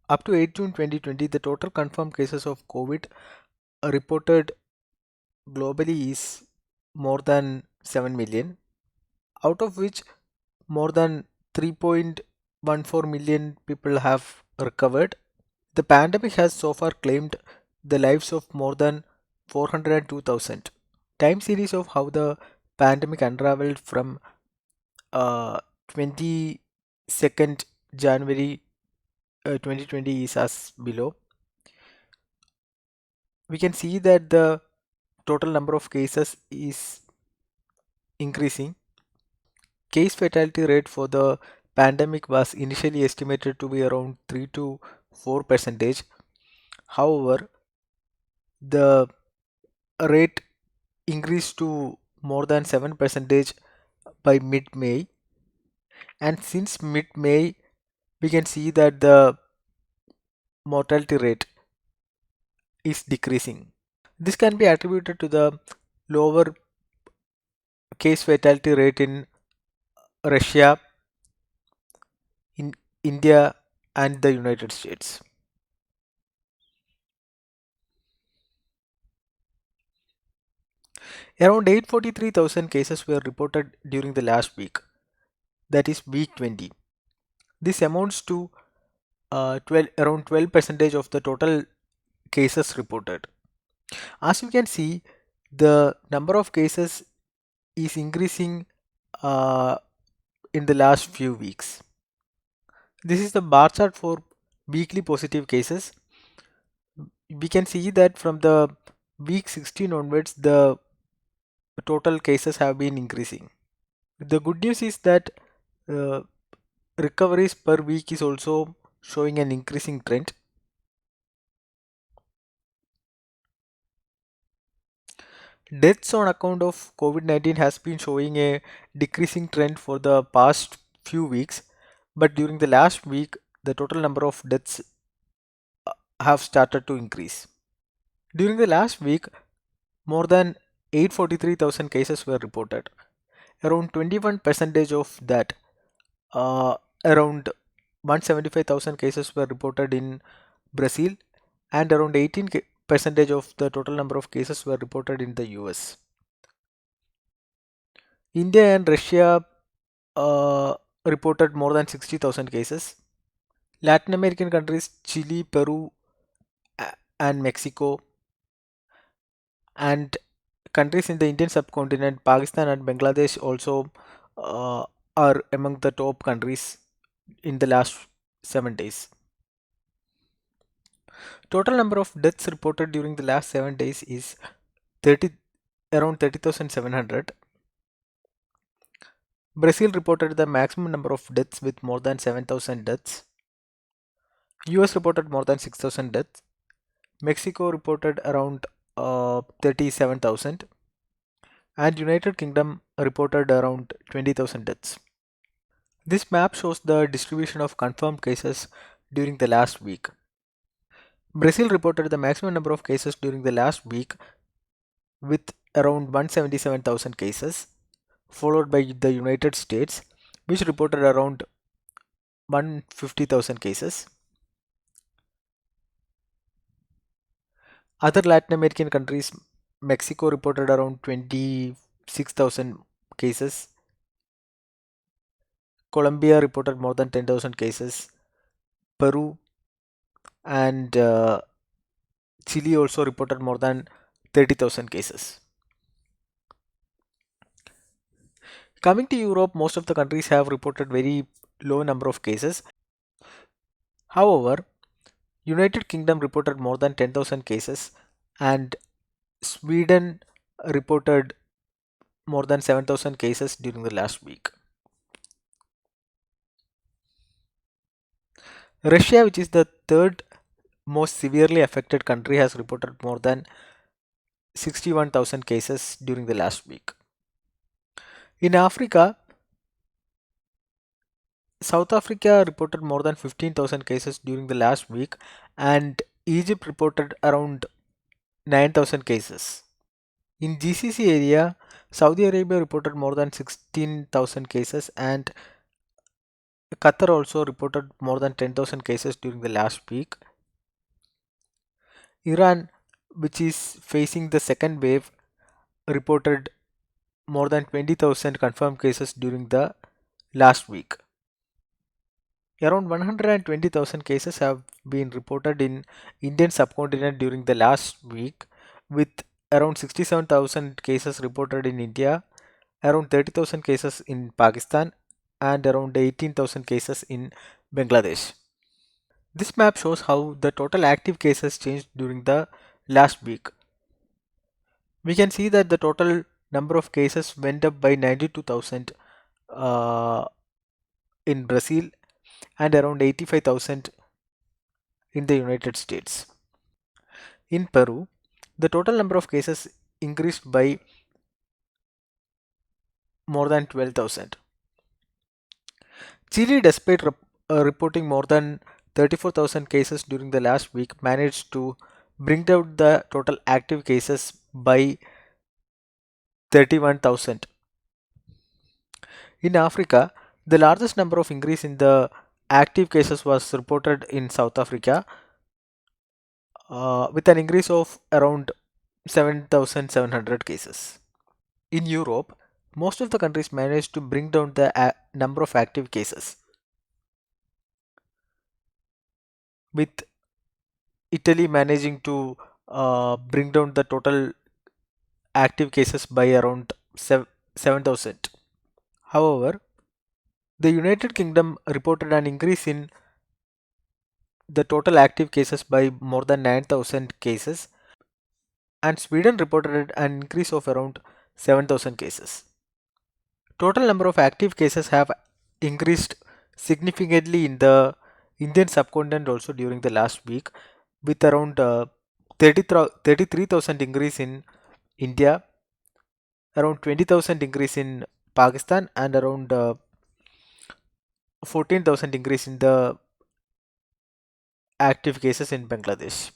Up to 8 June 2020, the total confirmed cases of COVID reported globally is more than 7 million, out of which more than 3.14 million people have recovered. The pandemic has so far claimed the lives of more than 402,000. Time series of how the pandemic unraveled from 22nd January 2020 is as below. We can see that the total number of cases is increasing. Case fatality rate for the pandemic was initially estimated to be around 3 to 4 percentage. However, the rate increased to more than 7 percentage by mid-May, and since mid-May we can see that the mortality rate is decreasing. This can be attributed to the lower case fatality rate in Russia, in India, and the United States. Around 843,000 cases were reported during the last week, that is week 20. This amounts to 12, around 12 percentage of the total cases reported. As you can see, the number of cases is increasing uh, in the last few weeks. This is the bar chart for weekly positive cases. We can see that from the week 16 onwards, the total cases have been increasing. The good news is that uh, recoveries per week is also showing an increasing trend. Deaths on account of COVID-19 has been showing a decreasing trend for the past few weeks, but during the last week, the total number of deaths have started to increase. During the last week, more than 843,000 cases were reported. Around 21 percentage of that, around 175,000 cases were reported in Brazil, and around 18 percentage of the total number of cases were reported in the US. India and Russia reported more than 60,000 cases. Latin American countries Chile, Peru, and Mexico, and countries in the Indian subcontinent, Pakistan and Bangladesh also uh, are among the top countries in the last 7 days. Total number of deaths reported during the last 7 days is 30, around 30,700. Brazil reported the maximum number of deaths with more than 7,000 deaths. US reported more than 6,000 deaths. Mexico reported around 37,000, and United Kingdom reported around 20,000 deaths. This map shows the distribution of confirmed cases during the last week. Brazil reported the maximum number of cases during the last week with around 177,000 cases, followed by the United States, which reported around 150,000 cases. Other Latin American countries, Mexico reported around 26,000 cases. Colombia reported more than 10,000 cases. Peru and Chile also reported more than 30,000 cases. Coming to Europe, most of the countries have reported very low number of cases. However, United Kingdom reported more than 10,000 cases, and Sweden reported more than 7,000 cases during the last week. Russia, which is the third most severely affected country, has reported more than 61,000 cases during the last week. In Africa, South Africa reported more than 15,000 cases during the last week, and Egypt reported around 9,000 cases. In GCC area, Saudi Arabia reported more than 16,000 cases, and Qatar also reported more than 10,000 cases during the last week. Iran, which is facing the second wave, reported more than 20,000 confirmed cases during the last week. Around 120,000 cases have been reported in Indian subcontinent during the last week, with around 67,000 cases reported in India, around 30,000 cases in Pakistan, and around 18,000 cases in Bangladesh. This map shows how the total active cases changed during the last week. We can see that the total number of cases went up by 92,000 uh, in Brazil and around 85,000 in the United States. In Peru, the total number of cases increased by more than 12,000. Chile, despite reporting more than 34,000 cases during the last week, managed to bring down the total active cases by 31,000. In Africa, the largest number of increase in the active cases was reported in South Africa, with an increase of around 7,700 cases. In Europe, most of the countries managed to bring down the number of active cases, with Italy managing to bring down the total active cases by around 7,000. However, the United Kingdom reported an increase in the total active cases by more than 9,000 cases, and Sweden reported an increase of around 7,000 cases. Total number of active cases have increased significantly in the Indian subcontinent also during the last week, with around 33,000 increase in India, around 20,000 increase in Pakistan, and around 14,000 increase in the active cases in Bangladesh.